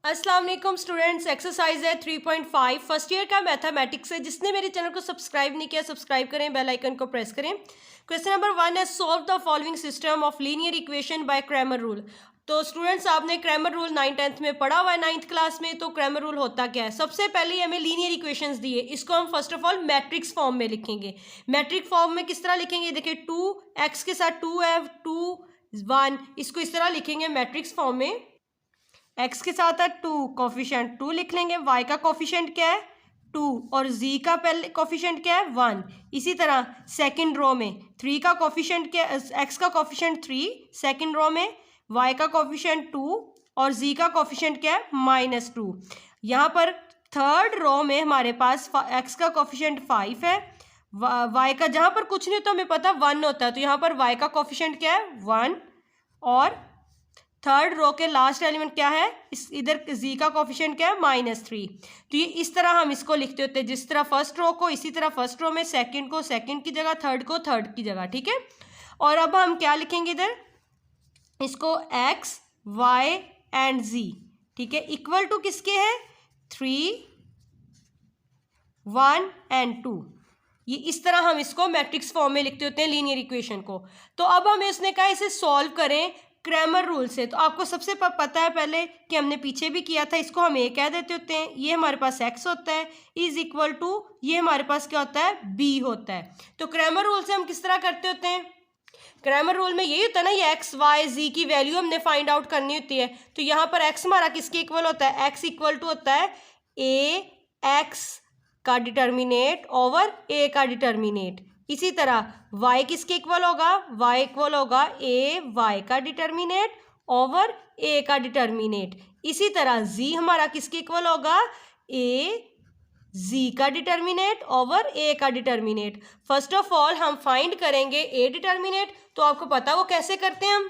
अस्सलाम वालेकुम students, exercise है 3.5 फर्स्ट ईयर का मैथमेटिक्स है। जिसने मेरे चैनल को सब्सक्राइब नहीं किया सब्सक्राइब करें, बेल आइकन को प्रेस करें। क्वेश्चन नंबर 1 है solve the following system of linear equation by Cramer rule. तो स्टूडेंट्स आपने क्रैमर रूल 9th में पढ़ा हुआ है 9th क्लास में। तो क्रैमर रूल होता क्या है? सबसे पहले हमें लीनियर इक्वेशंस दिए, इसको हम first of all matrix form में लिखेंगे। मैट्रिक फॉर्म में किस तरह लिखेंगे? देखिए 2x के साथ 2 है 2 1, इसको इस तरह लिखेंगे मैट्रिक्स फॉर्म में। x के साथ है 2, कोफिशिएंट 2 लिख लेंगे। y का कोफिशिएंट क्या है 2 और z का पहले कोफिशिएंट क्या है 1। इसी तरह सेकंड रो में 3 का कोफिशिएंट क्या, x का कोफिशिएंट 3 सेकंड रो में, y का कोफिशिएंट 2 और z का कोफिशिएंट क्या है -2। यहाँ पर थर्ड रो में हमारे पास x का कोफिशिएंट 5 है, y का जहाँ पर कुछ नहीं होता हमें पता 1 होता है, तो यहाँ पर y का कोफिशिएंट क्या है 1 और थर्ड रो के लास्ट एलिमेंट क्या है, इस इधर z का कोफिशिएंट क्या है -3। तो ये इस तरह हम इसको लिखते होते हैं, जिस तरह फर्स्ट रो को इसी तरह फर्स्ट रो में सेकंड को सेकंड की जगह, थर्ड को थर्ड की जगह, ठीक है। और अब हम क्या लिखेंगे इधर, इसको x y एंड z, ठीक है, इक्वल टू किसके है 3 1 एंड 2। ये इस तरह हम इसको मैट्रिक्स फॉर्म में लिखते होते हैं लीनियर इक्वेशन को। तो अब हमें उसने कहा इसे सॉल्व करें क्रैमर रूल से। तो आपको सबसे पता है पहले कि हमने पीछे भी किया था, इसको हम ए कह देते होते हैं, ये हमारे पास x होता है इज इक्वल टू ये हमारे पास क्या होता है b होता है। तो क्रैमर रूल से हम किस तरह करते होते हैं, क्रैमर रूल में यही होता है ना, ये x y z की वैल्यू हमने फाइंड आउट करनी होती है। तो यहाँ पर x हमारा किसके इक्वल होता है, x इक्वल टू होता है a x का डिटर्मिनेट ओवर a का डिटर्मिनेट। इसी तरह y किसके इक्वल होगा, y इक्वल होगा a y का डिटर्मिनेट ओवर a का डिटर्मिनेट। इसी तरह z हमारा किसके इक्वल होगा, a z का डिटर्मिनेट ओवर a का डिटर्मिनेट। फर्स्ट ऑफ ऑल हम फाइंड करेंगे a डिटर्मिनेट। तो आपको पता वो कैसे करते हैं हम,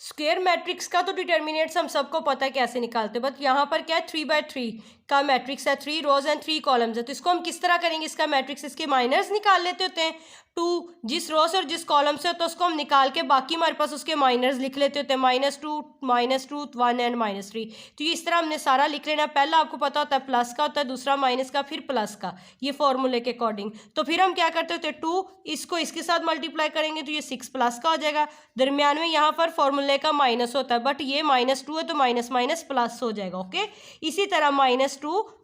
स्क्वायर मैट्रिक्स का तो डिटर्मिनेट्स हम सबको पता है कैसे निकालते हैं, बट यहाँ पर क्या है 3/3 का मैट्रिक्स है, 3 रोज एंड 3 कॉलम्स है। तो इसको हम किस तरह करेंगे, इसका मैट्रिक्स इसके माइनस निकाल लेते होते हैं। 2 जिस रो से और जिस कॉलम से, तो उसको हम निकाल के बाकी हमारे पास उसके माइनस लिख लेते होते हैं, -2 1 एंड -3। तो ये इस तरह हमने सारा लिख लेना। पहला आपको पता होता है प्लस का होता है, दूसरा माइनस का, फिर प्लस का, ये फॉर्मूले के अकॉर्डिंग। तो फिर हम क्या करते होते हैं 2 इसको इसके साथ मल्टीप्लाई करेंगे तो ये 6 प्लस का हो जाएगा। दरमियान में यहाँ पर फॉर्मूले का माइनस होता है, बट ये -2 है तो माइनस माइनस प्लस हो जाएगा, ओके। इसी तरह -2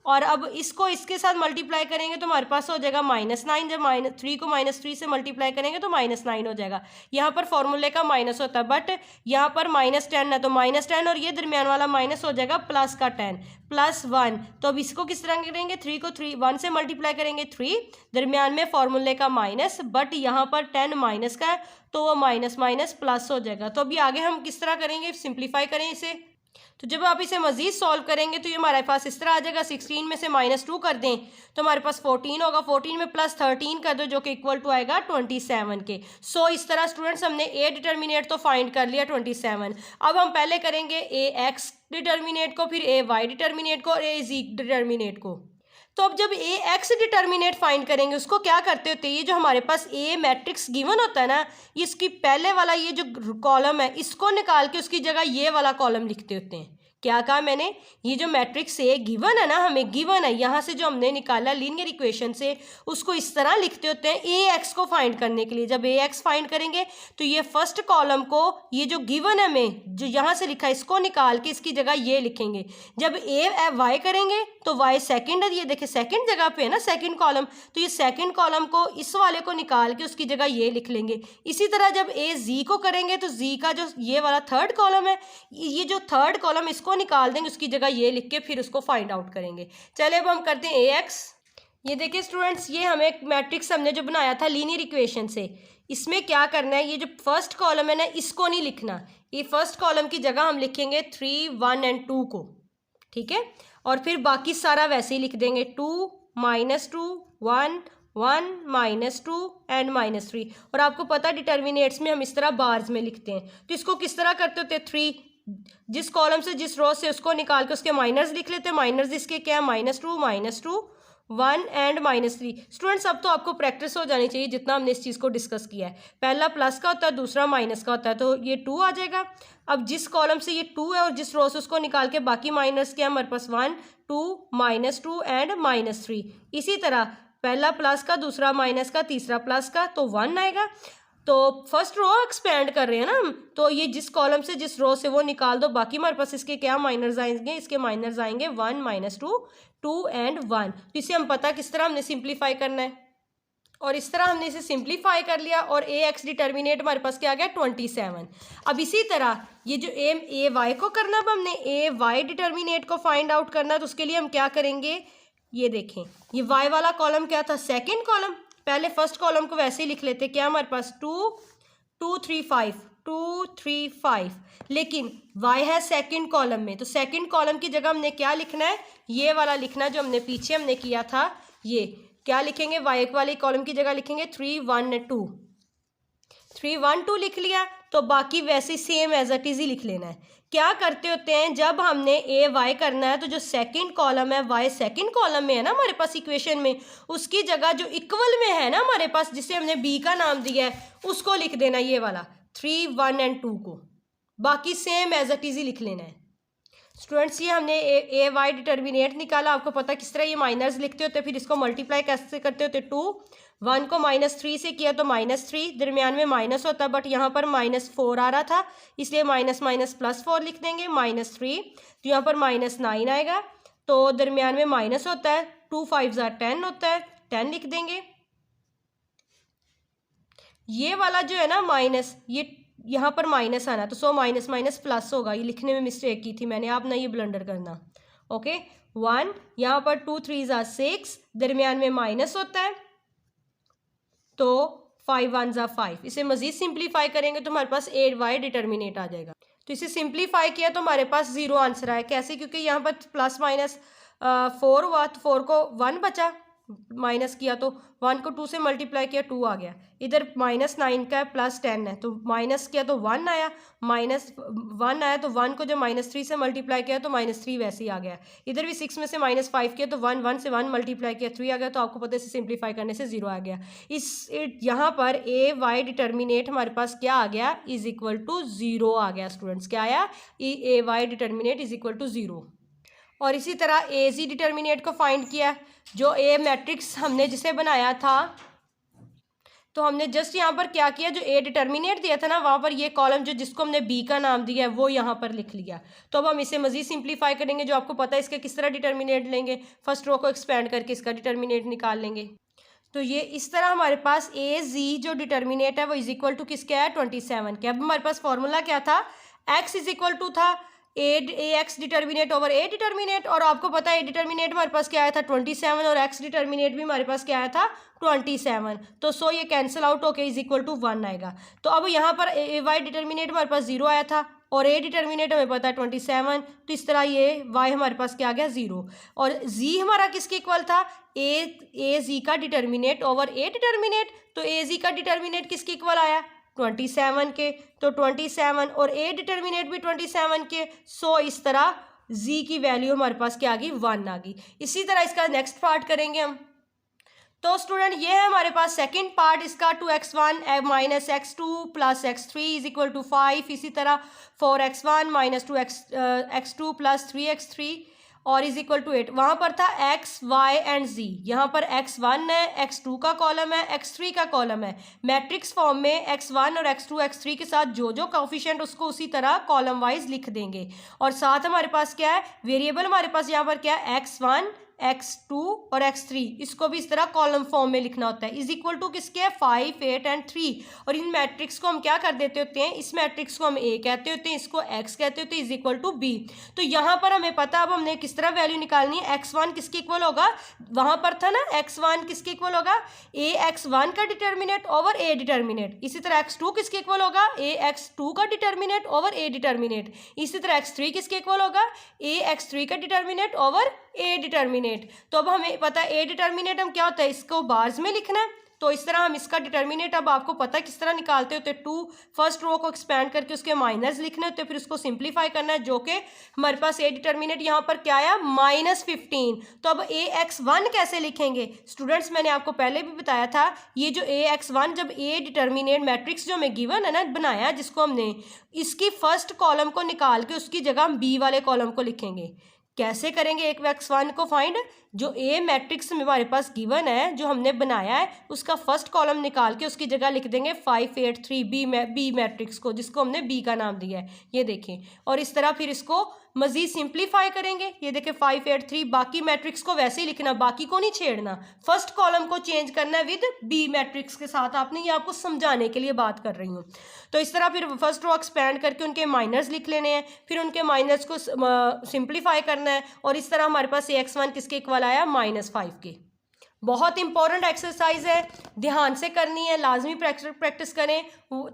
और अब इसको इसके साथ मल्टीप्लाई करेंगे तो हमारे पास हो जाएगा -9। जब -3 को -3 से मल्टीप्लाई करेंगे तो -9 हो जाएगा। यहाँ पर फॉर्मूले का माइनस होता है, बट यहाँ पर -10 है तो -10 और ये दरमियान वाला माइनस हो जाएगा प्लस का 10 +1। तो अब इसको किस तरह करेंगे, 3 को 1 से मल्टीप्लाई करेंगे 3, दरमियान में फॉर्मूले का माइनस, बट यहाँ पर 10 माइनस का है तो वो माइनस माइनस प्लस हो जाएगा। तो अभी आगे हम किस तरह करेंगे, सिंप्लीफाई करें इसे। तो जब आप इसे मजीद सॉल्व करेंगे तो ये हमारे पास इस तरह आ जाएगा, 16 में से -2 कर दें तो हमारे पास 14 होगा, 14 में +13 कर दो जो कि इक्वल टू आएगा 27 के। सो इस तरह स्टूडेंट्स हमने ए डिटर्मिनेट तो फाइंड कर लिया 27। अब हम पहले करेंगे ए एक्स डिटर्मिनेट को, फिर ए वाई डिटर्मिनेट को और ए जी डिटर्मिनेट को। तो अब जब ए एक्स डिटर्मिनेट फाइंड करेंगे उसको क्या करते होते हैं, ये जो हमारे पास ए मैट्रिक्स गिवन होता है ना, इसकी पहले वाला ये जो कॉलम है इसको निकाल के उसकी जगह ये वाला कॉलम लिखते होते हैं। क्या कहा मैंने, ये जो मैट्रिक्स ए गिवन है ना, हमें गिवन है, यहाँ से जो हमने निकाला लीनियर इक्वेशन से उसको इस तरह लिखते होते हैं ए एक्स को फाइंड करने के लिए। जब ए एक्स फाइंड करेंगे तो ये फर्स्ट कॉलम को, ये जो गिवन है हमें जो यहाँ से लिखा है इसको निकाल के इसकी जगह ये लिखेंगे। जब ए वाई करेंगे तो वाई सेकंड है, ये देखिए सेकंड जगह पे है ना सेकंड कॉलम, तो ये सेकंड कॉलम को इस वाले को निकाल के उसकी जगह ये लिख लेंगे। इसी तरह जब ए जी को करेंगे तो जी का जो ये वाला थर्ड कॉलम है, ये जो थर्ड कॉलम इसको निकाल देंगे उसकी जगह ये लिख के फिर उसको फाइंड आउट करेंगे। चलिए अब हम करते हैं ए एक्स। ये देखिए स्टूडेंट्स, ये हमें एक मैट्रिक्स हमने जो बनाया था लीनियर इक्वेशन से, इसमें क्या करना है, ये जो फर्स्ट कॉलम है ना इसको नहीं लिखना, ये फर्स्ट कॉलम की जगह हम लिखेंगे 3 1 एंड 2 को, ठीक है। और फिर बाकी सारा वैसे ही लिख देंगे 2 -2 1 1 -2 एंड -3। और आपको पता डिटर्मिनेट्स में हम इस तरह बार्स में लिखते हैं। तो इसको किस तरह करते होते हैं, 3 जिस कॉलम से जिस रो से उसको निकाल के उसके माइनस लिख लेते हैं, माइनस इसके क्या है -2 -2 1 एंड -3। स्टूडेंट्स अब तो आपको प्रैक्टिस हो जानी चाहिए जितना हमने इस चीज़ को डिस्कस किया है। पहला प्लस का होता है, दूसरा माइनस का होता है, तो ये 2 आ जाएगा। अब जिस कॉलम से ये 2 है और जिस रो से उसको निकाल के बाकी माइनस क्या हमारे पास 1 2 -2 एंड -3। इसी तरह पहला प्लस का, दूसरा माइनस का, तीसरा प्लस का, तो 1 आएगा। तो फर्स्ट रो एक्सपेंड कर रहे हैं ना हम, तो ये जिस कॉलम से जिस रो से वो निकाल दो, बाकी हमारे पास इसके क्या माइनर्स आएंगे, इसके माइनर्स आएंगे 1 -2 2 एंड 1। तो इसे हम पता किस तरह हमने सिंप्लीफाई करना है, और इस तरह हमने इसे सिंप्लीफाई कर लिया और ए एक्स डिटर्मिनेट हमारे पास क्या आ गया 27। अब इसी तरह ये जो ए वाई को करना, अब हमने ए वाई डिटर्मिनेट को फाइंड आउट करना, तो उसके लिए हम क्या करेंगे, ये देखें ये वाई वाला कॉलम क्या था, सेकेंड कॉलम। पहले फर्स्ट कॉलम को वैसे ही लिख लेते, क्या हमारे पास 2 2 3 5 2 3 5, लेकिन y है सेकंड कॉलम में, तो सेकंड कॉलम की जगह हमने क्या लिखना है, ये वाला लिखना जो हमने पीछे हमने किया था। ये क्या लिखेंगे, y वाली कॉलम की जगह लिखेंगे 3 1 2 3 1 2 लिख लिया। तो बाकी वैसे सेम एज इट इज ही लिख लेना है। क्या करते होते हैं, जब हमने ए वाई करना है तो जो सेकंड कॉलम है वाई सेकंड कॉलम में है ना हमारे पास इक्वेशन में, उसकी जगह जो इक्वल में है ना हमारे पास, जिसे हमने बी का नाम दिया है, उसको लिख देना ये वाला 3 1 एंड 2 को। बाकी सेम एज इट इज ही लिख लेना है। स्टूडेंट्स ये हमने ए वाई डिटर्मिनेट निकाला, आपको पता किस तरह ये माइनस लिखते होते, फिर इसको मल्टीप्लाई कैसे करते होते, 2 1 को -3 से किया तो -3, दरमियान में माइनस होता है, बट यहाँ पर -4 आ रहा था, इसलिए माइनस माइनस +4 लिख देंगे, -3, तो यहाँ पर -9 आएगा, तो दरमियान में माइनस होता है, 2 5 10 होता है, 10 लिख देंगे। ये वाला जो है ना माइनस, ये यहाँ पर माइनस आना, तो 100 माइनस माइनस प्लस होगा, ये लिखने में मिस्टेक की थी मैंने, आप ना ये ब्लंडर करना। ओके 1, यहाँ पर 2 3 6, दरमियान में माइनस होता है, तो 5 1 5। इसे मजीद सिंप्लीफाई करेंगे तो हमारे पास 8 वाई डिटर्मिनेट आ जाएगा। तो इसे सिंप्लीफाई किया तो हमारे पास 0 आंसर आया। कैसे, क्योंकि यहाँ पर प्लस माइनस 4 हुआ, तो 4 को 1 बचा, माइनस किया तो 1 को 2 से मल्टीप्लाई किया 2 आ गया, इधर -9 का है +10 है, तो माइनस किया तो 1 आया, -1 आया, तो 1 को जब -3 से मल्टीप्लाई किया तो -3 वैसे ही आ गया, इधर भी 6 में से -5 किया तो 1 से 1 मल्टीप्लाई किया 3 आ गया, तो आपको पता है इसे सिंप्लीफाई करने से 0 आ गया। यहाँ पर ए वाई डिटर्मिनेट हमारे पास क्या आ गया, = 0 आ गया। स्टूडेंट्स क्या आया, ए वाई डिटर्मिनेट = 0। और इसी तरह ए जी डिटर्मिनेट को फाइंड किया, जो ए मैट्रिक्स हमने जिसे बनाया था, तो हमने जस्ट यहाँ पर क्या किया, जो ए डिटर्मिनेट दिया था ना, वहाँ पर ये कॉलम जो जिसको हमने बी का नाम दिया है वो यहाँ पर लिख लिया। तो अब हम इसे मजीद सिंप्लीफाई करेंगे, जो आपको पता है इसके किस तरह डिटर्मिनेट लेंगे, फर्स्ट रो को एक्सपेंड करके इसका डिटर्मिनेट निकाल लेंगे। तो ये इस तरह हमारे पास ए जी जो डिटर्मिनेट है वो = किसका है, 27 के। अब हमारे पास फॉर्मूला क्या था, x = था ए x determinate over A determinate, और आपको पता है ए डिटर्मिनेट हमारे पास क्या आया था 27, और एक्स डिटर्मिनेट भी हमारे पास क्या आया था 27, तो सो ये कैंसिल आउट होके = 1 आएगा। तो अब यहाँ पर ए वाई डिटर्मिनेट हमारे पास 0 आया था, और ए डिटर्मिनेट हमें पता है 27, तो इस तरह ये y हमारे पास क्या आ गया 0, और z हमारा किसके इक्वल था, ए जी का डिटर्मिनेट ओवर ए डिटर्मिनेट, तो ए जी का डिटर्मिनेट किसके इक्वल आया 27 के, तो 27 और ए डिटर्मिनेट भी 27 के, सो इस तरह z की वैल्यू हमारे पास क्या आ गई 1 आ गई। इसी तरह इसका नेक्स्ट पार्ट करेंगे हम। तो स्टूडेंट ये है हमारे पास सेकंड पार्ट इसका, 2x1 - x2 + x3 = 5, इसी तरह 4x1 - 2x2 + 3x3 और = 8। वहाँ पर था x, y एंड z, यहाँ पर x1 है, x2 का कॉलम है, x3 का कॉलम है। मैट्रिक्स फॉर्म में x1 और x2 x3 के साथ जो जो कोफिशिएंट उसको उसी तरह कॉलम वाइज लिख देंगे, और साथ हमारे पास क्या है, वेरिएबल हमारे पास यहाँ पर क्या है, x1 x2 और x3, इसको भी इस तरह कॉलम फॉर्म में लिखना होता है, = किसके है 5 8 एंड 3। और इन मैट्रिक्स को हम क्या कर देते होते हैं, इस मैट्रिक्स को हम A कहते होते हैं, इसको X कहते होते हैं, = B। तो यहाँ पर हमें पता, अब हमने किस तरह वैल्यू निकालनी है, x1 किसके इक्वल होगा, वहाँ पर था ना x1 किसके इक्वल होगा, a x1 का डिटर्मिनेट ओवर a डिटर्मिनेट, इसी तरह x2 किसके इक्वल होगा, a x2 का डिटर्मिनेट ओवर a डिटर्मिनेट, इसी तरह x3 किसके इक्वल होगा, a x3 का डिटर्मिनेट ओवर ए डिटर्मिनेट। तो अब हमें पता है ए डिटर्मिनेट हम क्या होता है, इसको बार्स में लिखना है, तो इस तरह हम इसका डिटर्मिनेट अब आपको पता है किस तरह निकालते होते हैं। 2 फर्स्ट रो को एक्सपेंड करके उसके माइनस लिखने होते हैं, फिर उसको सिंप्लीफाई करना है, जो कि हमारे पास ए डिटर्मिनेट यहाँ पर क्या आया -15। तो अब AX1 कैसे लिखेंगे स्टूडेंट्स, मैंने आपको पहले भी बताया था, ये जो AX1 जब ए डिटर्मिनेट मैट्रिक्स जो हमें गिवन है ना बनाया, जिसको हमने इसकी फर्स्ट कॉलम को निकाल के उसकी जगह हम बी वाले कॉलम को लिखेंगे। कैसे करेंगे AX1 को फाइंड, जो ए मैट्रिक्स में हमारे पास गिवन है जो हमने बनाया है उसका फर्स्ट कॉलम निकाल के उसकी जगह लिख देंगे 583 बी मैट्रिक्स को, जिसको हमने बी का नाम दिया है, ये देखें। और इस तरह फिर इसको मजीद सिंप्लीफाई करेंगे, ये देखें 583, बाकी मैट्रिक्स को वैसे ही लिखना, बाकी को नहीं छेड़ना, फर्स्ट कॉलम को चेंज करना है विद बी मैट्रिक्स के साथ। आपने ये आपको समझाने के लिए बात कर रही हूँ। तो इस तरह फिर फर्स्ट रो एक्सपेंड करके उनके माइनस लिख लेने हैं, फिर उनके माइनस को सिंप्लीफाई करना है, और इस तरह हमारे पास AX1 किसके इक्वल आया -5 के। बहुत इंपॉर्टेंट एक्सरसाइज है, ध्यान से करनी है, लाजमी प्रैक्टिस करें।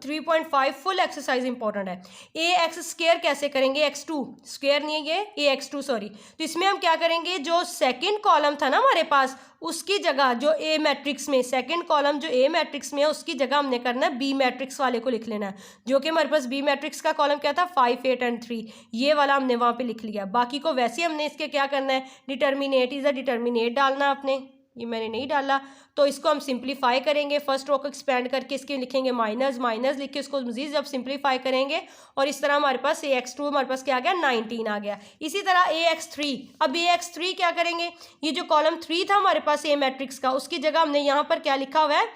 3.5 फुल एक्सरसाइज इंपॉर्टेंट है। AX स्क्वायर कैसे करेंगे, X2 स्क्वायर नहीं है ये, AX2 सॉरी। तो इसमें हम क्या करेंगे, जो सेकंड कॉलम था ना हमारे पास, उसकी जगह जो ए मैट्रिक्स में सेकंड कॉलम जो ए मैट्रिक्स में है उसकी जगह हमने करना है बी मैट्रिक्स वाले को लिख लेना है, जो कि हमारे पास बी मैट्रिक्स का कॉलम क्या था 5, 8 एंड 3, ये वाला हमने वहाँ पे लिख लिया। बाकी को वैसे हमने इसके क्या करना है, डिटर्मिनेट इज अ डिटर्मिनेट डालना आपने, ये मैंने नहीं डाला। तो इसको हम सिंप्लीफाई करेंगे, फर्स्ट रो को एक्सपेंड करके इसके लिखेंगे माइनस, माइनस लिख के इसको मजीद जब सिंप्लीफाई करेंगे, और इस तरह हमारे पास AX2 हमारे पास क्या आ गया 19 आ गया। इसी तरह AX3, अब AX3 क्या करेंगे, ये जो कॉलम 3 था हमारे पास ए मैट्रिक्स का, उसकी जगह हमने यहाँ पर क्या लिखा हुआ है,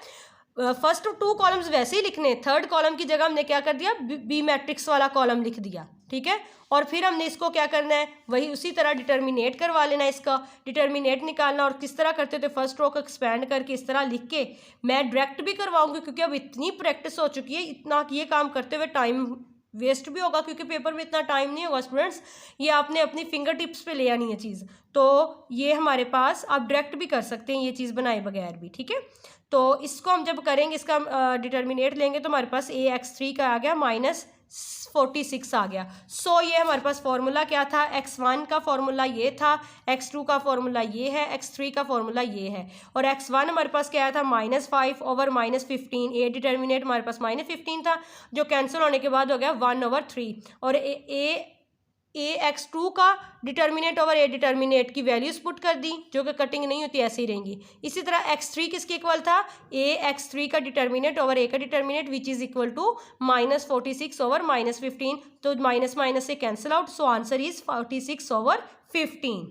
फर्स्ट 2 कॉलम्स वैसे ही लिखने, थर्ड कॉलम की जगह हमने क्या कर दिया, बी मैट्रिक्स वाला कॉलम लिख दिया, ठीक है। और फिर हमने इसको क्या करना है, वही उसी तरह डिटर्मिनेट करवा लेना है, इसका डिटर्मिनेट निकालना। और किस तरह करते थे, फर्स्ट रो को एक्सपेंड करके इस तरह लिख के, मैं डायरेक्ट भी करवाऊंगी क्योंकि अब इतनी प्रैक्टिस हो चुकी है, इतना ये काम करते हुए टाइम वेस्ट भी होगा क्योंकि पेपर में इतना टाइम नहीं होगा स्टूडेंट्स, ये आपने अपनी फिंगर टिप्स पे ले आनी है चीज़। तो ये हमारे पास आप डायरेक्ट भी कर सकते हैं ये चीज़ बनाए बगैर भी, ठीक है। तो इसको हम जब करेंगे, इसका डिटर्मिनेट लेंगे तो हमारे पास AX3 का आ गया -46 आ गया। सो ये हमारे पास फॉर्मूला क्या था, X1 का फॉर्मूला ये था, X2 का फॉर्मूला ये है, X3 का फॉर्मूला ये है, और X1 हमारे पास क्या था -5 ओवर -15, ए डिटर्मिनेट हमारे पास -15 था, जो कैंसिल होने के बाद हो गया 1/3, और AX2 का डिटर्मिनेट ओवर ए डिटर्मिनेट की वैल्यूज पुट कर दी, जो कि कटिंग नहीं होती ऐसे ही रहेंगी। इसी तरह X3 किसके इक्वल था, AX3 का डिटर्मिनेट ओवर ए का determinant, which is equal to -46 over -15, तो माइनस माइनस से cancel out, so answer is 46/15।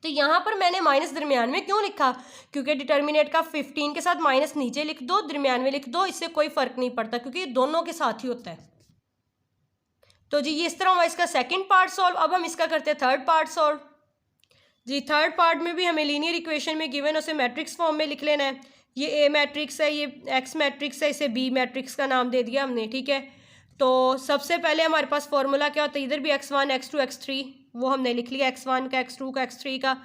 तो यहाँ पर मैंने माइनस दरमियान में क्यों लिखा, क्योंकि डिटर्मिनेट का 15 के साथ माइनस नीचे लिख दो, दरमियान में लिख दो, इससे कोई फर्क नहीं पड़ता क्योंकि ये दोनों के साथ ही होता है। तो जी ये इस तरह हुआ इसका सेकंड पार्ट सॉल्व। अब हम इसका करते हैं थर्ड पार्ट सॉल्व। जी थर्ड पार्ट में भी हमें लीनियर इक्वेशन में गिवन उसे मैट्रिक्स फॉर्म में लिख लेना है। ये ए मैट्रिक्स है, ये एक्स मैट्रिक्स है, इसे बी मैट्रिक्स का नाम दे दिया हमने, ठीक है। तो सबसे पहले हमारे पास फॉर्मूला क्या होता है, इधर भी x1 x2 x3 वो हमने लिख लिया, x1 का x2 का x3 का।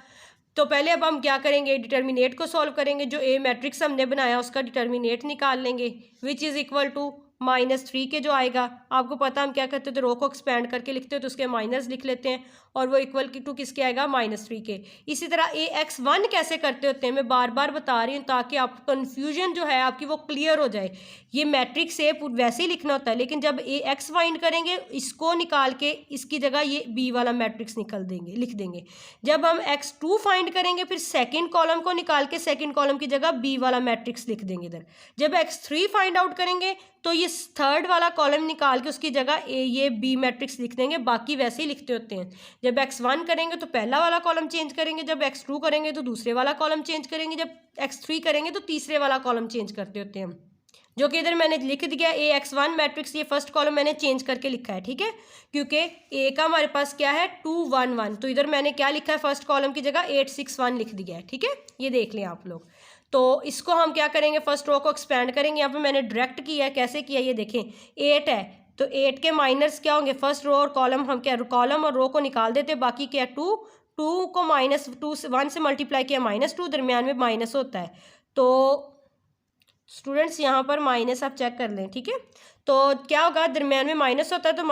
तो पहले अब हम क्या करेंगे, डिटर्मिनेट को सॉल्व करेंगे, जो ए मैट्रिक्स हमने बनाया उसका डिटर्मिनेट निकाल लेंगे, विच इज़ इक्वल टू -3 के जो आएगा, आपको पता हम क्या करते थे, रो को एक्सपेंड करके लिखते हो तो उसके माइनस लिख लेते हैं, और वो इक्वल टू किसके आएगा -3 के। इसी तरह AX1 कैसे करते होते हैं, मैं बार बार बता रही हूँ ताकि आप कन्फ्यूजन जो है आपकी वो क्लियर हो जाए। ये मैट्रिक्स ए वैसे ही लिखना होता है, लेकिन जब AX फाइंड करेंगे इसको निकाल के इसकी जगह ये बी वाला मैट्रिक्स लिख देंगे। जब हम X2 फाइंड करेंगे फिर सेकेंड कॉलम को निकाल के सेकेंड कॉलम की जगह बी वाला मैट्रिक्स लिख देंगे इधर। जब X3 फाइंड आउट करेंगे तो ये थर्ड वाला कॉलम निकाल के उसकी जगह ये बी मैट्रिक्स लिख देंगे, बाकी वैसे ही लिखते होते हैं। जब X1 करेंगे तो पहला वाला कॉलम चेंज करेंगे, जब X2 करेंगे तो दूसरे वाला कॉलम चेंज करेंगे, जब X3 करेंगे तो तीसरे वाला कॉलम चेंज करते होते हैं, जो कि इधर मैंने लिख दिया AX1 मैट्रिक्स, ये फर्स्ट कॉलम मैंने चेंज करके लिखा है, ठीक है, क्योंकि ए का हमारे पास क्या है 2 1 1, तो इधर मैंने क्या लिखा है फर्स्ट कॉलम की जगह 8 6 1 लिख दिया है, ठीक है, ये देख लें आप लोग। तो इसको हम क्या करेंगे, फर्स्ट रो को एक्सपेंड करेंगे, यहाँ पे मैंने डायरेक्ट किया है, कैसे किया ये देखें, 8 है तो 8 के माइनस क्या होंगे, फर्स्ट रो और कॉलम, हम क्या कॉलम और रो को निकाल देते, बाकी क्या 2 को -1 से मल्टीप्लाई किया -2, दरमियान में माइनस होता है। तो स्टूडेंट्स यहाँ पर माइनस आप चेक कर लें, ठीक है, तो क्या होगा, दरमियान में माइनस होता है तो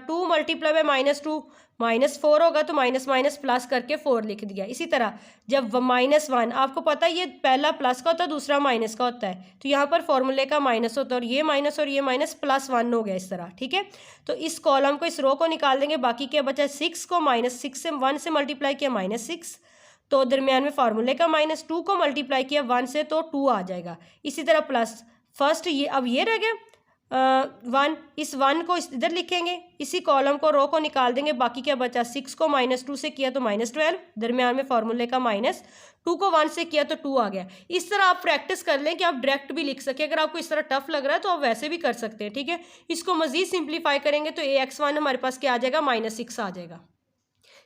2 × -2 -4 होगा तो माइनस माइनस प्लस करके 4 लिख दिया। इसी तरह जब -1, आपको पता है ये पहला प्लस का होता है, दूसरा माइनस का होता है, तो यहाँ पर फॉर्मूले का माइनस होता है, और ये माइनस +1 हो गया इस तरह, ठीक है। तो इस कॉलम को, इस रो को निकाल देंगे, बाकी क्या बचा, 6 को -6 से 1 से मल्टीप्लाई किया -6, तो दरमियान में फार्मूले का -2 को मल्टीप्लाई किया 1 से तो 2 आ जाएगा। इसी तरह प्लस फर्स्ट ये अब ये रह गया 1, इस 1 को इधर लिखेंगे, इसी कॉलम को, रो को निकाल देंगे, बाकी क्या बचा, 6 को -2 से किया तो -12, दरमियान में फार्मूले का -2 को 1 से किया तो 2 आ गया। इस तरह आप प्रैक्टिस कर लें कि आप डायरेक्ट भी लिख सकें। अगर आपको इस तरह टफ लग रहा है तो आप वैसे भी कर सकते हैं, ठीक है। इसको मजीद सिंप्लीफाई करेंगे तो ax1 हमारे पास क्या आ जाएगा, -6 आ जाएगा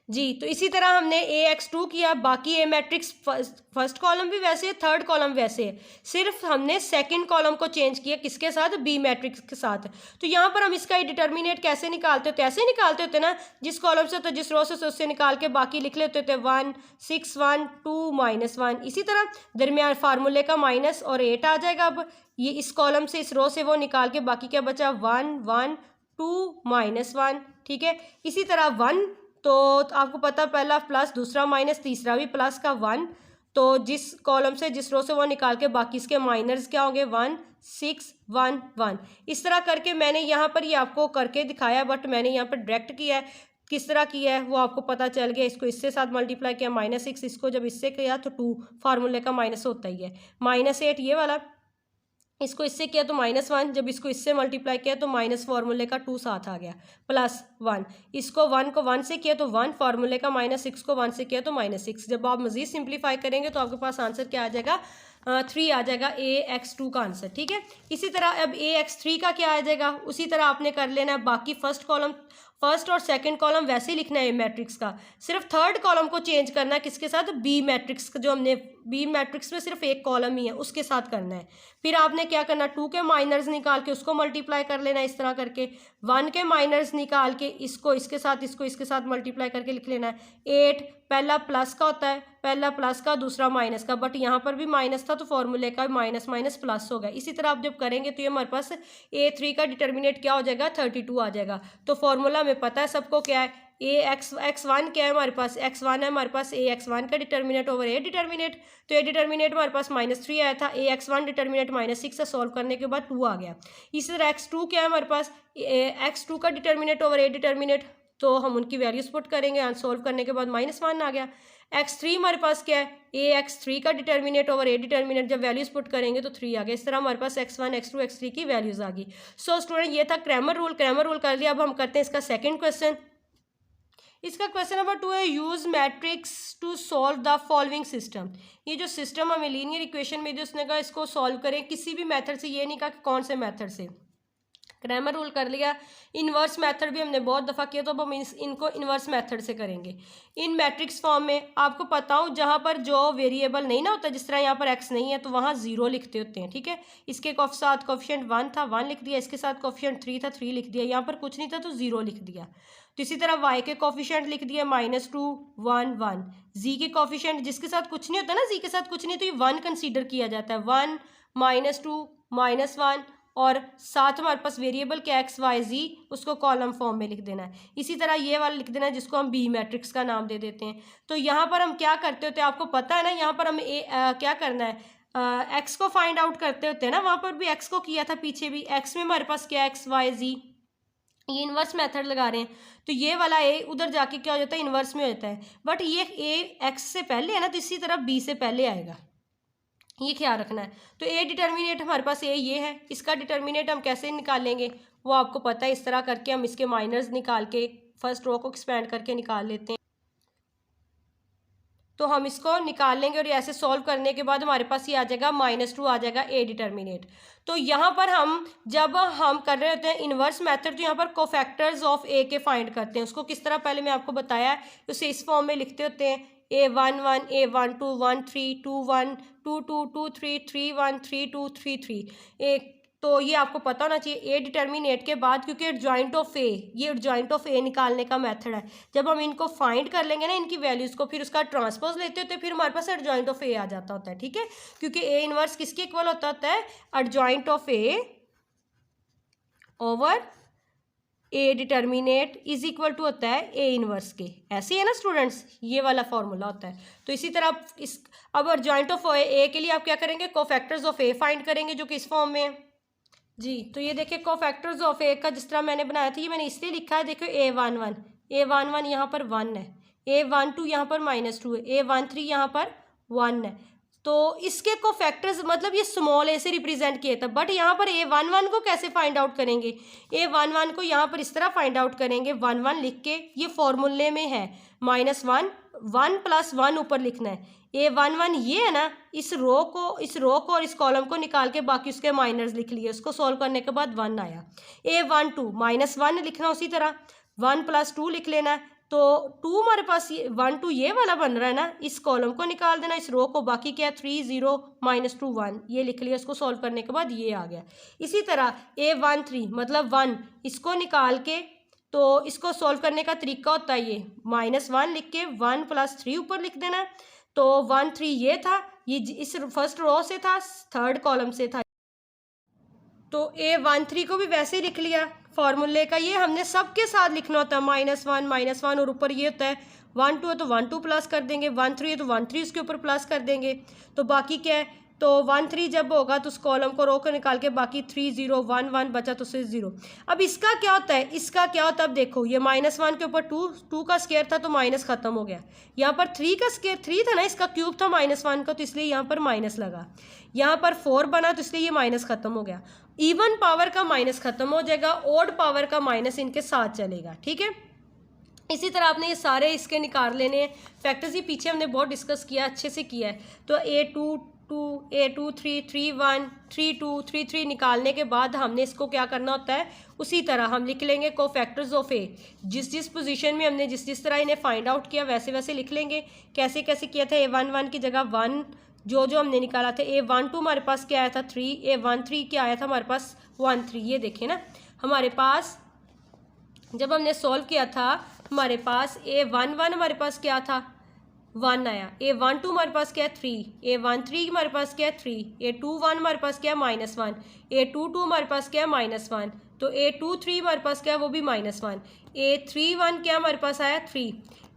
जी। तो इसी तरह हमने ax2 किया, बाकी ए मैट्रिक्स फर्स्ट कॉलम भी वैसे है, थर्ड कॉलम वैसे है, सिर्फ हमने सेकंड कॉलम को चेंज किया, किसके साथ, बी मैट्रिक्स के साथ। तो यहाँ पर हम इसका डिटर्मिनेट कैसे निकालते होते, ऐसे निकालते होते ना, जिस कॉलम से तो जिस रो से उससे निकाल के बाकी लिख लेते होते 1 6 1 2 -1। इसी तरह दरमियान फार्मूले का माइनस और 8 आ जाएगा। अब ये इस कॉलम से, इस रो से वो निकाल के बाकी क्या बचा, 1 1 2 -1, ठीक है। इसी तरह 1, तो आपको पता पहला प्लस, दूसरा माइनस, तीसरा भी प्लस का 1, तो जिस कॉलम से, जिस रो से वो निकाल के बाकी इसके माइनर्स क्या होंगे, 1 6 1 1। इस तरह करके मैंने यहाँ पर ये आपको करके दिखाया, बट मैंने यहाँ पर डायरेक्ट किया है। किस तरह किया है वो आपको पता चल गया। इसको इससे साथ मल्टीप्लाई किया -6, इसको जब इससे किया तो 2, फार्मूले का माइनस होता ही है। -8 ये वाला, इसको इससे किया तो -1, जब इसको इससे मल्टीप्लाई किया तो माइनस फार्मूले का 2 साथ आ गया, +1, इसको 1 को 1 से किया तो 1, फार्मूले का -6 को 1 से किया तो -6। जब आप मज़ीद सिंप्लीफाई करेंगे तो आपके पास आंसर क्या आ जाएगा, 3 आ जाएगा ax2 का आंसर, ठीक है। इसी तरह अब ax3 का क्या आ जाएगा, उसी तरह आपने कर लेना है। बाकी फर्स्ट और सेकंड कॉलम वैसे ही लिखना है मैट्रिक्स का, सिर्फ थर्ड कॉलम को चेंज करना है, किसके साथ, बी मैट्रिक्स का, जो हमने बी मैट्रिक्स में सिर्फ एक कॉलम ही है उसके साथ करना है। फिर आपने क्या करना, 2 के माइनर्स निकाल के उसको मल्टीप्लाई कर लेना, इस तरह करके 1 के माइनर्स निकाल के इसको इसके साथ मल्टीप्लाई करके लिख लेना है। 8 पहला प्लस का होता है, पहला प्लस का, दूसरा माइनस का, बट यहाँ पर भी माइनस था तो फॉर्मूले का माइनस माइनस प्लस होगा। इसी तरह आप जब करेंगे तो ये हमारे पास a3 का डिटर्मिनेट क्या हो जाएगा, 32 आ जाएगा। तो फॉर्मूला में पता है सबको क्या है, x1 क्या है हमारे पास, x1 है हमारे पास, ax1 का डिटर्मिनेट ओवर a डिटर्मिनेट, तो a डिटर्मिनेट हमारे पास -3 आया था, ax1 डिटर्मिनेट -6 से सॉल्व करने के बाद 2 आ गया। इसी तरह x2 क्या है हमारे पास, x2 का डिटर्मिनेट ओवर a डिटर्मिनेट, तो हम उनकी वैल्यूज पुट करेंगे, सॉल्व करने के बाद -1 आ गया। x3 हमारे पास क्या है, ax3 का डिटर्मिनेट ओवर a डिटर्मिनेट, जब वैल्यूज पुट करेंगे तो 3 आ गया। इस तरह हमारे पास x1 x2 x3 की वैल्यूज आ गई। सो स्टूडेंट ये था क्रैमर रूल कर लिया। अब हम करते हैं इसका सेकंड क्वेश्चन। इसका क्वेश्चन नंबर 2 है, use matrix to solve the following system. ये जो सिस्टम हमें लीनियर इक्वेशन में जो उसने कहा इसको सॉल्व करें किसी भी मेथड से, ये नहीं कहा कि कौन से मेथड से। क्रैमर रूल कर लिया। इन्वर्स मेथड भी हमने बहुत दफ़ा किया, तो अब हम इनको इन्वर्स मेथड से करेंगे। इन मैट्रिक्स फॉर्म में आपको पता हो, जहाँ पर जो वेरिएबल नहीं ना होता, जिस तरह यहाँ पर x नहीं है तो वहाँ 0 लिखते होते हैं, ठीक है। इसके साथ कोफिशिएंट 1 था, 1 लिख दिया, इसके साथ कोफिशिएंट 3 था, 3 लिख दिया, यहाँ पर कुछ नहीं था तो 0 लिख दिया। तो इसी तरह y के कोफिशिएंट लिख दिया -2 1 1, z के कोफिशिएंट जिसके साथ कुछ नहीं होता ना, z के साथ कुछ नहीं तो ये 1 कंसीडर किया जाता है, 1 -2 -1, और साथ हमारे पास वेरिएबल क्या एक्स वाई जी, उसको कॉलम फॉर्म में लिख देना है। इसी तरह ये वाला लिख देना है जिसको हम बी मैट्रिक्स का नाम दे देते हैं। तो यहाँ पर हम क्या करते होते हैं आपको पता है ना, यहाँ पर हम क्या करना है, एक्स को फाइंड आउट करते होते हैं ना, वहाँ पर भी एक्स को किया था, पीछे भी एक्स में हमारे पास क्या एक्स वाई जी, ये इन्वर्स मेथड लगा रहे हैं, तो ये वाला ए उधर जाके क्या हो जाता है, इन्वर्स में हो जाता है। बट ये ए एक्स से पहले है ना, तो इसी तरह बी से पहले आएगा, ये ख्याल रखना है। तो ए डिटर्मिनेट हमारे पास ये है, इसका डिटर्मिनेट हम कैसे निकालेंगे वो आपको पता है। इस तरह करके हम इसके माइनर्स निकाल के फर्स्ट रो को एक्सपेंड करके निकाल लेते हैं। तो हम इसको निकाल लेंगे और ऐसे सॉल्व करने के बाद हमारे पास ये आ जाएगा -2 आ जाएगा ए डिटर्मिनेट। तो यहाँ पर हम जब हम कर रहे होते हैं इन्वर्स मेथड, तो यहाँ पर कोफैक्टर्स ऑफ ए के फाइंड करते हैं। उसको किस तरह पहले मैं आपको बताया है, उसे इस फॉर्म में लिखते होते हैं, A1 1 A1 2 1 3 2 1 2 2 2 3 3 1 3 2 3 3 एक। तो ये आपको पता होना चाहिए। ए डिटर्मिनेट के बाद, क्योंकि एडजॉइंट ऑफ ए, ये एडजॉइंट ऑफ ए निकालने का मेथड है। जब हम इनको फाइंड कर लेंगे ना, इनकी वैल्यूज़ को, फिर उसका ट्रांसपोज लेते होते, फिर हमारे पास एडजॉइंट ऑफ ए आ जाता होता है, ठीक है। क्योंकि ए इनवर्स किसके इक्वल होता है, adjoint of A over A determinant is equal to होता है ए इनवर्स के। ऐसे ही है ना स्टूडेंट्स, ये वाला फॉर्मूला होता है। तो इसी तरह आप इस अब अर्जेंट ऑफ ए के लिए आप क्या करेंगे, कोफैक्टर्स ऑफ ए फाइंड करेंगे, जो कि इस फॉर्म में है जी। तो ये देखिए कोफैक्टर्स ऑफ ए का जिस तरह मैंने बनाया था, ये मैंने इसलिए लिखा है, देखो A11 यहाँ पर 1 है, A12 यहाँ पर -2 है, A13 यहाँ पर 1 है। तो इसके कोफैक्टर्स मतलब ये स्मॉल ए से रिप्रेजेंट किए थे, बट यहाँ पर A11 को कैसे फाइंड आउट करेंगे, A11 को यहाँ पर इस तरह फाइंड आउट करेंगे, 1 लिख के, ये फॉर्मूले में है -1 1 + 1 ऊपर लिखना है। A11 ये है ना, इस रो को और इस कॉलम को निकाल के बाकी उसके माइनर्स लिख लिए, उसको सॉल्व करने के बाद 1 आया। A12 -1 लिखना, उसी तरह 1 + 2 लिख लेना है। तो 2 हमारे पास 1 2 ये वाला बन रहा है ना, इस कॉलम को निकाल देना, इस रो को, बाकी क्या है 3 0 -2 1 ये लिख लिया, इसको सॉल्व करने के बाद ये आ गया। इसी तरह A13 मतलब 1, इसको निकाल के, तो इसको सॉल्व करने का तरीका होता है ये -1 लिख के 1 + 3 ऊपर लिख देना है। तो 1 3 ये था, ये इस फर्स्ट रो से था, थर्ड कॉलम से था। तो A13 को भी वैसे ही लिख लिया फॉर्मूले का, ये हमने सबके साथ लिखना होता है, -1 और ऊपर ये होता है 1 2 है तो 1 2 प्लस कर देंगे, 1 3 है तो 1 3 उसके ऊपर प्लस कर देंगे। तो बाकी क्या है, तो 1 3 जब होगा तो उस कॉलम को रो कर निकाल के बाकी 3 0 1 1 बचा तो 6 0। अब इसका क्या होता है, अब देखो ये -1 के ऊपर 2 का स्क्वायर था तो माइनस खत्म हो गया, यहाँ पर 3 का स्क्वायर 3 था ना, इसका क्यूब था -1 का, तो इसलिए यहाँ पर माइनस लगा, यहाँ पर 4 बना तो इसलिए ये माइनस खत्म हो गया। इवन पावर का माइनस खत्म हो जाएगा, ऑड पावर का माइनस इनके साथ चलेगा, ठीक है। इसी तरह आपने ये सारे इसके निकाल लेने हैं फैक्टर्स, ही पीछे हमने बहुत डिस्कस किया, अच्छे से किया है। तो A2 2 A2 3 3 1 3 2 3 3 निकालने के बाद हमने इसको क्या करना होता है, उसी तरह हम लिख लेंगे कोफैक्टर्स ऑफ ए, जिस पोजीशन में हमने जिस तरह इन्हें फाइंड आउट किया वैसे वैसे लिख लेंगे। कैसे किया था, A11 की जगह 1 जो हमने निकाला था, A12 हमारे पास क्या आया था 3, A13 क्या आया था हमारे पास 1 3। ये देखिए ना, हमारे पास जब हमने सॉल्व किया था हमारे पास A11 हमारे पास क्या था 1 आया, A12 हमारे पास क्या है 3, A13 हमारे पास क्या है 3, A21 हमारे पास क्या है -1, A22 हमारे पास क्या है -1, तो A23 हमारे पास क्या है वो भी -1, A31 क्या हमारे पास आया 3,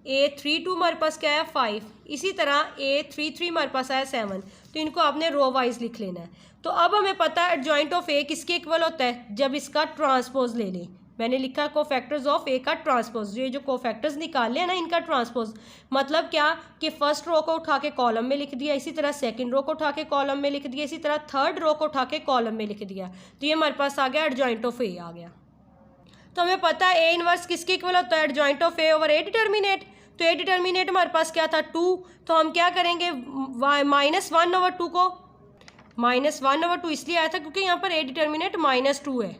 A32 हमारे पास क्या है 5, इसी तरह A33 हमारे पास आया 7। तो इनको आपने रो वाइज लिख लेना है। तो अब हमें पता है एडजॉइंट ऑफ ए किसके इक्वल होता है, जब इसका ट्रांसपोज ले लें। मैंने लिखा कोफैक्टर्स ऑफ ए का ट्रांसपोज, ये जो कोफैक्टर्स निकाले हैं ना इनका ट्रांसपोज, मतलब क्या कि फर्स्ट रो को उठा के कॉलम में लिख दिया, इसी तरह सेकंड रो को उठा के कॉलम में लिख दिया, इसी तरह थर्ड रो को उठा के कॉलम में लिख दिया। तो ये हमारे पास आ गया एडजॉइंट ऑफ ए आ गया। तो हमें पता है ए इनवर्स किसके इक्वल होता है, adjoint of A over A determinate. तो ए डिटर्मिनेट हमारे पास क्या था 2, तो हम क्या करेंगे -1/2 को, -1/2 इसलिए आया था क्योंकि यहाँ पर ए डिटर्मिनेट -2 है।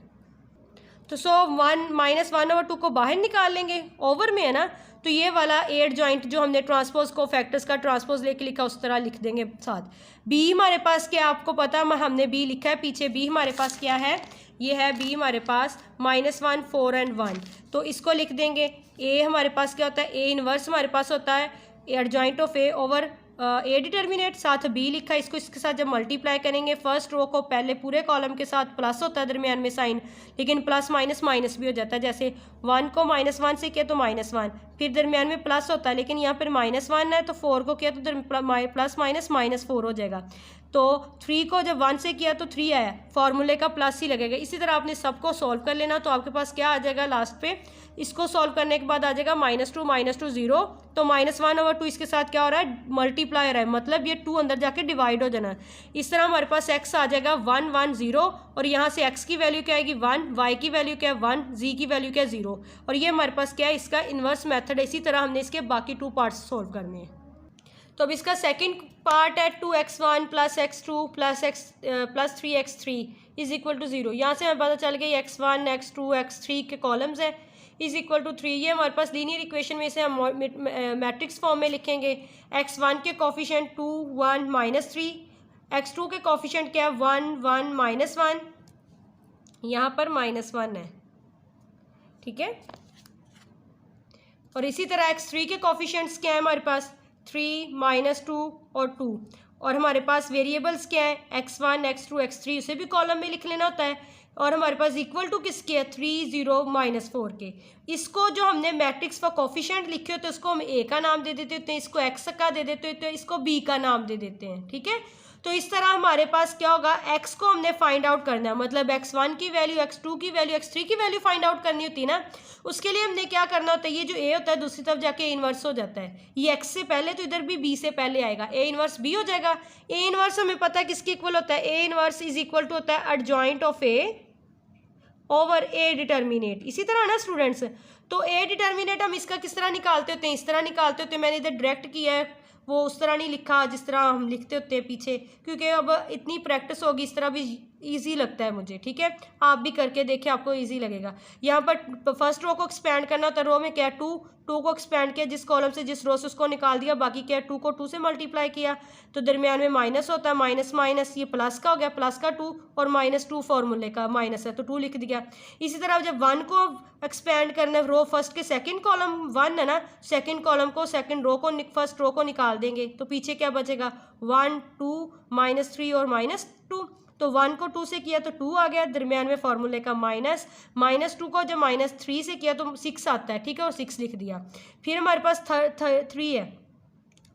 तो -1/2 को बाहर निकाल लेंगे, ओवर में है ना, तो ये वाला एडजॉइंट जो हमने ट्रांसपोज को फैक्टर्स का ट्रांसपोज लेके लिखा उस तरह लिख देंगे साथ। बी हमारे पास क्या आपको पता है, हमने बी लिखा है पीछे, बी हमारे पास क्या है, ये है बी हमारे पास -1 4 और 1, तो इसको लिख देंगे। ए हमारे पास क्या होता है, ए इनवर्स हमारे पास होता है adjoint of A over A determinate, साथ बी लिखा है, इसको इसके साथ जब मल्टीप्लाई करेंगे फर्स्ट रो को पहले पूरे कॉलम के साथ प्लस होता है दरमियान में साइन, लेकिन प्लस माइनस माइनस भी हो जाता है, जैसे 1 को -1 से किया तो -1, फिर दरमियान में प्लस होता है, लेकिन यहाँ पर -1 है तो 4 को किया तो प्लस माइनस -4 हो जाएगा। तो 3 को जब 1 से किया तो 3 आया, फॉर्मूले का प्लस ही लगेगा। इसी तरह आपने सबको सॉल्व कर लेना, तो आपके पास क्या आ जाएगा लास्ट पे, इसको सॉल्व करने के बाद आ जाएगा -2 0, तो -1/2 इसके साथ क्या हो रहा है, मल्टीप्लाई हो रहा है, मतलब ये 2 अंदर जाके डिवाइड हो जाना है। इस तरह हमारे पास x आ जाएगा 1 1 0, और यहाँ से x की वैल्यू क्या आएगी 1, y की वैल्यू क्या है 1, z की वैल्यू क्या है 0, और ये हमारे पास क्या है इसका इन्वर्स मेथड है। इसी तरह हमने इसके बाकी 2 पार्ट्स सॉल्व करने हैं। तो अब इसका सेकंड पार्ट है 2x1 + x2 + 3x3 = 0। यहाँ से हमें पता चल गया x1 x2 x3 के कॉलम्स है = 3। ये हमारे पास लीनियर इक्वेशन में से हम मैट्रिक्स फॉर्म में लिखेंगे। x1 के कोफिशिएंट 2 1 -3, x2 के कोफिशिएंट क्या है 1 1 -1, यहाँ पर -1 है, ठीक है। और इसी तरह x3 के कोफिशिएंट्स क्या है हमारे पास 3 -2 और 2, और हमारे पास वेरिएबल्स क्या है x1 x2 x3, उसे भी कॉलम में लिख लेना होता है। और हमारे पास इक्वल टू किसके है 3 0 -4 के। इसको जो हमने मैट्रिक्स फॉर कोफिशिएंट लिखे होते हैं उसको हम ए का नाम दे देते हैं, इसको एक्स का दे देते हैं, तो इसको बी का नाम दे देते हैं। ठीक है, तो इस तरह हमारे पास क्या होगा, एक्स को हमने फाइंड आउट करना है, मतलब x1 की वैल्यू, x2 की वैल्यू, x3 की वैल्यू फाइंड आउट करनी होती है ना। उसके लिए हमने क्या करना होता है, ये जो ए होता है दूसरी तरफ जाके इनवर्स हो जाता है, ये एक्स से पहले तो इधर भी बी से पहले आएगा, ए इनवर्स बी हो जाएगा। ए इनवर्स हमें पता है किसके इक्वल होता है, A inverse is equal to होता है adjoint of A over A determinant. इसी तरह ना स्टूडेंट्स, तो ए डिटर्मिनेट हम इसका किस तरह निकालते होते हैं, इस तरह निकालते होते हैं। मैंने इधर डायरेक्ट किया है, वो उस तरह नहीं लिखा जिस तरह हम लिखते होते हैं पीछे, क्योंकि अब इतनी प्रैक्टिस होगी, इस तरह भी इजी लगता है मुझे। ठीक है, आप भी करके देखिए, आपको इजी लगेगा। यहाँ पर फर्स्ट रो को एक्सपैंड करना होता है, रो में क्या है 2 को एक्सपैंड किया, जिस कॉलम से जिस रो से उसको निकाल दिया, बाकी क्या है 2 को 2 से मल्टीप्लाई किया, तो दरमियान में माइनस होता है, माइनस माइनस ये प्लस का हो गया, प्लस का 2 और -2 फॉर्मूले का माइनस है तो 2 लिख दिया। इसी तरह जब 1 को एक्सपैंड करना है, रो फर्स्ट के सेकंड कॉलम 1 है ना, सेकंड कॉलम को सेकंड रो को फर्स्ट रो को निकाल देंगे, तो पीछे क्या बचेगा 1 2 -3 और -2, तो 1 को 2 से किया तो 2 आ गया, दरमियान में फॉर्मूले का -2 को जब -3 से किया तो 6 आता है। ठीक है, और 6 लिख दिया। फिर हमारे पास 3 है,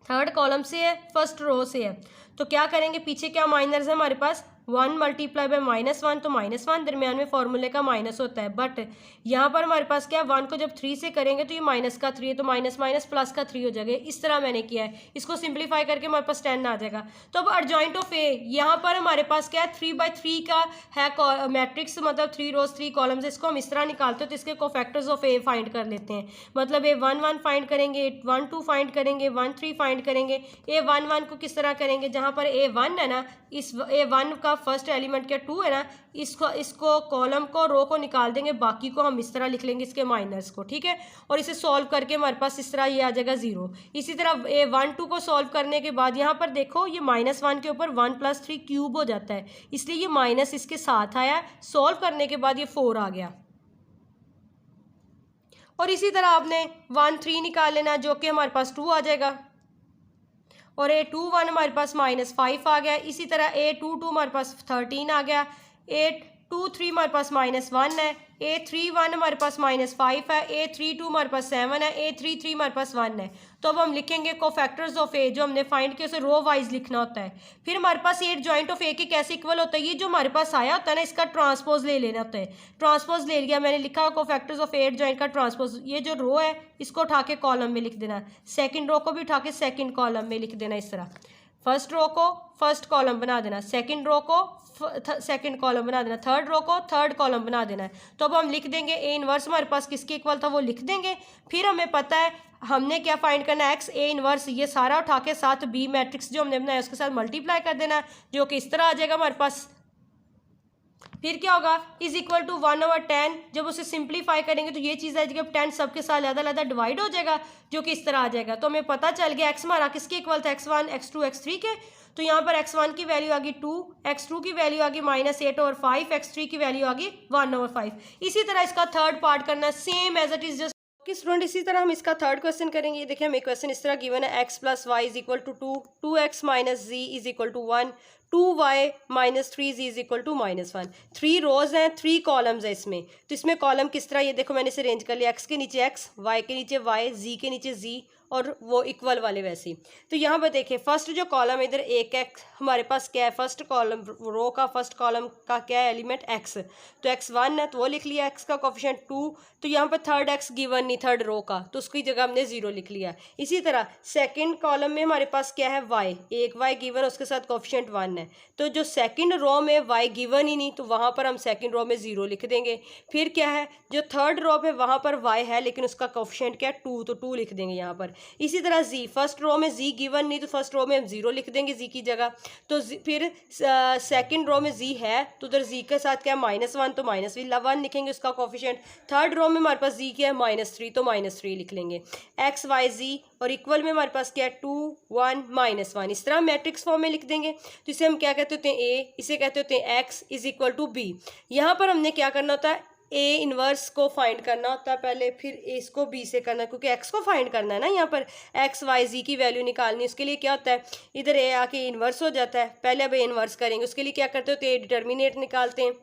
थर्ड कॉलम से है, फर्स्ट रो से है, तो क्या करेंगे, पीछे क्या माइनस है हमारे पास 1 मल्टीप्लाई बाय -1, तो -1 दरमियान में फॉर्मूले का माइनस होता है, बट यहाँ पर हमारे पास क्या 1 को जब 3 से करेंगे तो ये माइनस का 3 है, तो माइनस माइनस प्लस का 3 हो जाएगा। इस तरह मैंने किया है, इसको सिंप्लीफाई करके हमारे पास 10 आ जाएगा। तो अब एडजॉइंट ऑफ ए, यहाँ पर हमारे पास क्या है 3/3 का है मैट्रिक्स, मतलब 3 रोज 3 कॉलम्स, इसको हम इस तरह निकालते हो तो इसके कोफैक्टर्स ऑफ ए फाइंड कर लेते हैं, मतलब ए 1 1 फाइंड करेंगे, 1 2 फाइंड करेंगे, 1 3 फाइंड करेंगे। ए 1 1 को किस तरह करेंगे, जहाँ पर ए 1 है ना, इस ए 1 का फर्स्ट एलिमेंट क्या 2 है ना, इसको कॉलम को रो को निकाल देंगे, बाकी को हम इस तरह लिख लेंगे इसके माइनस को। ठीक है, और इसे सॉल्व करके हमारे पास इस तरह ये आ जाएगा 0। इसी तरह ए 1 2 को सॉल्व करने के बाद यहाँ पर देखो ये -1 के ऊपर 1 + 3 क्यूब हो जाता है, इसलिए ये माइनस इसके साथ आया, सॉल्व करने के बाद ये 4 आ गया। और इसी तरह आपने 1 3 निकाल लेना, जो कि हमारे पास 2 आ जाएगा, और ए 2 1 हमारे पास -5 आ गया। इसी तरह ए 2 2 हमारे पास 13 आ गया, ए 2 3 हमारे पास -1 है, ए 3 1 हमारे पास -5 है, ए 3 2 हमारे पास 7 है, ए 3 3 हमारे पास 1 है। तो अब हम लिखेंगे कोफैक्टर्स ऑफ ए, जो हमने फाइंड किया उसे रो वाइज लिखना होता है। फिर हमारे पास ए जॉइंट ऑफ ए के कैसे इक्वल होता है, ये जो हमारे पास आया होता है ना, इसका ट्रांसपोज ले लेना होता है। ट्रांसपोज ले लिया, मैंने लिखा कोफैक्टर्स ऑफ ए जॉइंट का ट्रांसपोज, ये जो रो है इसको उठा के कॉलम में लिख देना, सेकेंड रो को भी उठा के सेकेंड कॉलम में लिख देना। इस तरह फर्स्ट रो को फर्स्ट कॉलम बना देना, सेकंड रो को सेकंड कॉलम बना देना, थर्ड रो को थर्ड कॉलम बना देना है। तो अब हम लिख देंगे ए इनवर्स हमारे पास किसके इक्वल था वो लिख देंगे। फिर हमें पता है हमने क्या फाइंड करना है, एक्स ए इनवर्स, ये सारा उठा के साथ बी मैट्रिक्स जो हमने बनाया उसके साथ मल्टीप्लाई कर देना है, जो कि इस तरह आ जाएगा हमारे पास। फिर क्या होगा, इज इक्वल टू 1/10, जब उसे सिंप्लीफाई करेंगे तो ये चीज़ आ जाएगी, 10 सबके साथ ज़्यादा डिवाइड हो जाएगा, जो कि इस तरह आ जाएगा। तो हमें पता चल गया एक्स हमारा किसके इक्वल था, x1 x2 x3 के। तो यहाँ पर x1 की वैल्यू आ गई 2, x2 की वैल्यू आ गई -8/5, x3 की वैल्यू आ गई 1/5। इसी तरह इसका थर्ड पार्ट करना है, same as it is just कि स्टूडेंट। इसी तरह हम इसका थर्ड क्वेश्चन करेंगे। ये देखिए हमें क्वेश्चन इस तरह गिवन है, x + y = 2, 2x - z = 1, 2y - 3z = -1। 3 रोज हैं, 3 कॉलम्स हैं इसमें। तो इसमें कॉलम किस तरह, ये देखो मैंने इसे अरेंज कर लिया, x के नीचे x, y के नीचे y, z के नीचे z, और वो इक्वल वाले वैसे ही। तो यहाँ पर देखें फर्स्ट जो कॉलम है इधर एक है, हमारे पास क्या है, फर्स्ट कॉलम रो का फर्स्ट कॉलम का क्या है एलिमेंट x, तो x1 है तो वो लिख लिया, x का कोफिशिएंट 2, तो यहाँ पर थर्ड x गिवन नहीं थर्ड रो का, तो उसकी जगह हमने 0 लिख लिया। इसी तरह सेकंड कॉलम में हमारे पास क्या है y, एक y गिवन, उसके साथ कोफिशिएंट 1 है, तो जो सेकंड रो में y गिवन ही नहीं तो वहाँ पर हम सेकंड रो में 0 लिख देंगे। फिर क्या है, जो थर्ड रो पे वहाँ पर y है लेकिन उसका कोफिशिएंट क्या है 2, तो 2 लिख देंगे यहाँ पर। इसी तरह z, फर्स्ट रो में z गिवन नहीं तो फर्स्ट रो में हम 0 लिख देंगे z की जगह। तो फिर सेकंड रो में z है तो उधर z के साथ क्या है -1, तो -1 लिखेंगे उसका कोफिशिएंट। थर्ड रो में हमारे पास z क्या है -3, तो -3 लिख लेंगे। x y z और इक्वल में हमारे पास क्या है 2 1 -1, इस तरह मैट्रिक्स फॉर्म में लिख देंगे। तो इसे हम क्या कहते होते हैं a, इसे कहते होते हैं x = b। यहाँ पर हमने क्या करना होता है, ए इनवर्स को फाइंड करना होता है पहले, फिर इसको बी से करना है, क्योंकि एक्स को फाइंड करना है ना, यहाँ पर एक्स वाई जी की वैल्यू निकालनी है। उसके लिए क्या होता है, इधर ए आके इनवर्स हो जाता है, पहले अब ए इनवर्स करेंगे, उसके लिए क्या करते होते हैं, डिटर्मिनेट निकालते हैं।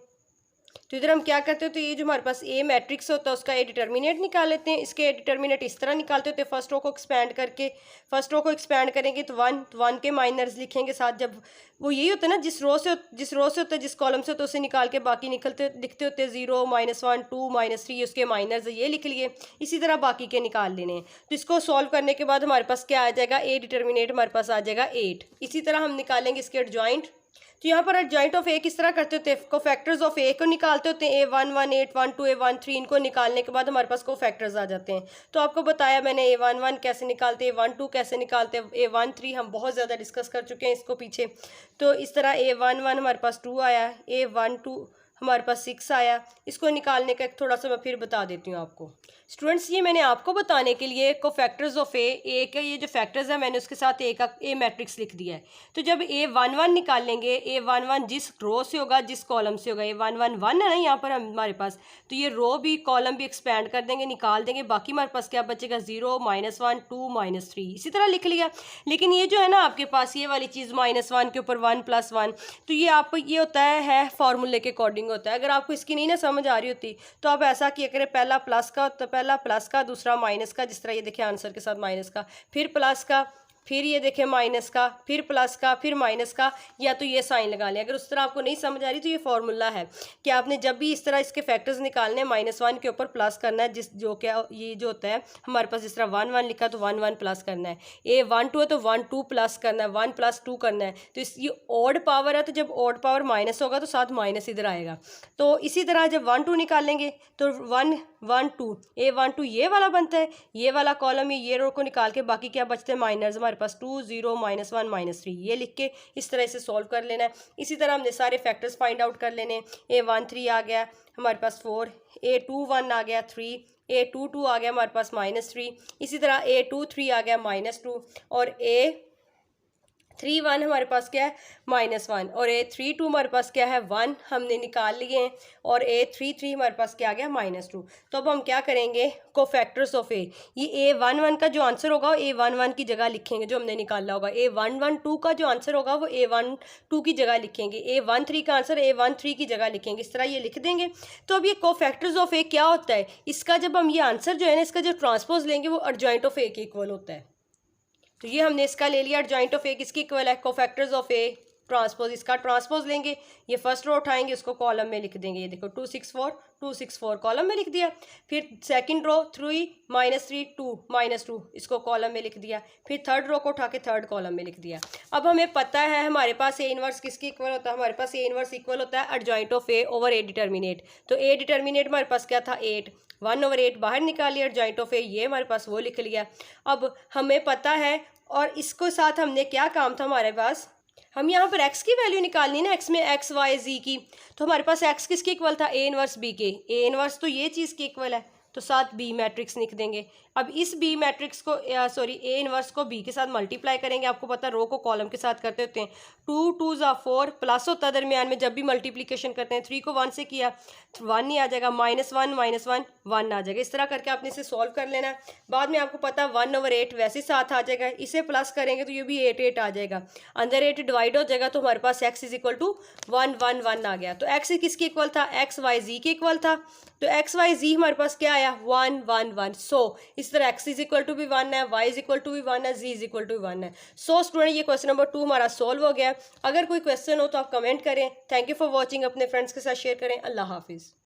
तो इधर हम क्या करते हैं, तो ये जो हमारे पास ए मैट्रिक्स होता है उसका ए डिटर्मिनेट निकाल लेते हैं। इसके ए डिटर्मिनेट इस तरह निकालते होते हैं, फर्स्ट रो को एक्सपैंड करके, फर्स्ट रो को एक्सपैंड करेंगे तो वन के माइनर्स लिखेंगे साथ, जब वो यही होता है ना, जिस रो से होता है, जिस कॉलम से होता है उसे निकाल के बाकी लिखते होते हैं 0 -1 2 -3, उसके माइनर्स ये लिख लिए। इसी तरह बाकी के निकाल लेने हैं। तो इसको सॉल्व करने के बाद हमारे पास क्या आ जाएगा, ए डिटर्मिनेट हमारे पास आ जाएगा 8। इसी तरह हम निकालेंगे इसके एडजॉइंट। तो यहाँ पर एडजॉइंट ऑफ ए किस तरह करते होते हैं, कोफैक्टर्स ऑफ ए को निकालते होते हैं, A11 A12 A13, इनको निकालने के बाद हमारे पास कोफैक्टर्स आ जाते हैं। तो आपको बताया मैंने A11 कैसे निकालते हैं, A12 कैसे निकालते हैं, A13 हम बहुत ज़्यादा डिस्कस कर चुके हैं इसको पीछे। तो इस तरह A11 हमारे पास 2 आया, A12 हमारे पास 6 आया। इसको निकालने का थोड़ा सा मैं फिर बता देती हूँ आपको। स्टूडेंट्स ये मैंने आपको बताने के लिए कोफैक्टर्स ऑफ ए के ये जो फैक्टर्स है मैंने उसके साथ ए मैट्रिक्स लिख दिया है। तो जब A11 निकालेंगे, A11 जिस रो से होगा, जिस कॉलम से होगा, A11 1 है ना यहाँ पर हमारे पास, तो ये रो भी कॉलम भी एक्सपैंड कर देंगे, निकाल देंगे, बाकी हमारे पास क्या बचेगा 0 -1 2 -3, इसी तरह लिख लिया। लेकिन ये जो है ना आपके पास ये वाली चीज़ -1 के ऊपर 1 + 1, तो ये आप ये होता है फार्मूले के अकॉर्डिंग होता है। अगर आपको इसकी नहीं ना समझ आ रही होती तो आप ऐसा किया करें, पहला प्लस का तो पहला प्लस का, दूसरा माइनस का, जिस तरह ये देखिए आंसर के साथ माइनस का, फिर प्लस का, फिर ये देखें माइनस का, फिर प्लस का, फिर माइनस का, या तो ये साइन लगा लें। अगर उस तरह आपको नहीं समझ आ रही तो ये फार्मूला है कि आपने जब भी इस तरह इसके फैक्टर्स निकालने -1 के ऊपर प्लस करना है, जिस जो क्या ये जो होता है हमारे पास जिस तरह 1 1 लिखा तो 1 1 प्लस करना है, A12 है तो 1 2 प्लस करना है, 1 + 2 करना है। तो इस ये ऑड पावर है, तो जब ऑड पावर माइनस होगा तो साथ माइनस इधर आएगा। तो इसी तरह जब 1 2 निकालेंगे तो 1 1 2 A12 ये वाला बनता है, ये वाला कॉलम ये रो को निकाल के बाकी क्या बचते हैं माइनर्स हमारे पास 2 0 -1 -3, ये लिख के इस तरह से सॉल्व कर लेना है। इसी तरह हमने सारे फैक्टर्स फाइंड आउट कर लेने। A13 आ गया हमारे पास 4, A21 आ गया 3, A22 आ गया हमारे पास -3, इसी तरह A23 आ गया -2, और A31 हमारे पास क्या है -1, और A32 हमारे पास क्या है 1 हमने निकाल लिए हैं, और A33 हमारे पास क्या आ गया -2। तो अब हम क्या करेंगे, कोफैक्टर्स ऑफ ए, ये A11 का जो आंसर होगा वो A11 की जगह लिखेंगे जो हमने निकाला होगा, A112 का जो आंसर होगा वो A12 की जगह लिखेंगे, A13 का आंसर A13 की जगह लिखेंगे, इस तरह ये लिख देंगे। तो अब ये कोफैक्टर्स ऑफ ए क्या होता है, इसका जब हम ये आंसर जो है ना इसका जो ट्रांसपोज लेंगे वो एडजॉइंट ऑफ ए के इक्वल होता है। तो ये हमने इसका ले लिया, एडजॉइंट ऑफ ए किसकी इक्वल है, कोफैक्टर्स ऑफ ए ट्रांसपोज, इसका ट्रांसपोज लेंगे, ये फर्स्ट रो उठाएंगे उसको कॉलम में लिख देंगे, ये देखो 2 6 4 कॉलम में लिख दिया। फिर सेकंड रो 3 -3 2 -2 इसको कॉलम में लिख दिया। फिर थर्ड रो को उठा के थर्ड कॉलम में लिख दिया। अब हमें पता है हमारे पास ए इनवर्स किसकी इक्वल होता है, हमारे पास ए इनवर्स इक्वल होता है adjoint of A over A determinate. तो ए डिटर्मिनेट हमारे पास क्या था 8, 1/8 बाहर निकालिए, एडजॉइंट ऑफ ए ये हमारे पास वो लिख लिया। अब हमें पता है, और इसको साथ हमने क्या काम था हमारे पास, हम यहाँ पर x की वैल्यू निकालनी ना, x में x y z की, तो हमारे पास x किसके इक्वल था a इनवर्स b के, a इनवर्स तो ये चीज़ की इक्वल है, तो साथ b मैट्रिक्स लिख देंगे। अब इस b मैट्रिक्स को a इनवर्स को b के साथ मल्टीप्लाई करेंगे। आपको पता है रो को कॉलम के साथ करते होते हैं, 2 2 = 4 प्लस होता है दरमियान में जब भी मल्टीप्लिकेशन करते हैं, 3 को 1 से किया 1 नहीं आ जाएगा, -1 -1 1 आ जाएगा। इस तरह करके आपने इसे सॉल्व कर लेना। बाद में आपको पता है 1/8 वैसे साथ आ जाएगा, इसे प्लस करेंगे तो ये भी 8 8 आ जाएगा, अंदर 8 डिवाइड हो जाएगा, तो हमारे पास x = 1 1 1 आ गया। तो x किसके इक्वल था, x y z के इक्वल था। तो x y z हमारे पास क्या आया 1 1 1। सो इस तरह x = भी 1 है, y = भी 1 है, z = 1 है। सो स्टूडेंट ये क्वेश्चन नंबर 2 हमारा सॉल्व हो गया। अगर कोई क्वेश्चन हो तो आप कमेंट करें। थैंक यू फॉर वॉचिंग, अपने फ्रेंड्स के साथ शेयर करें। अल्लाह हाफिज़।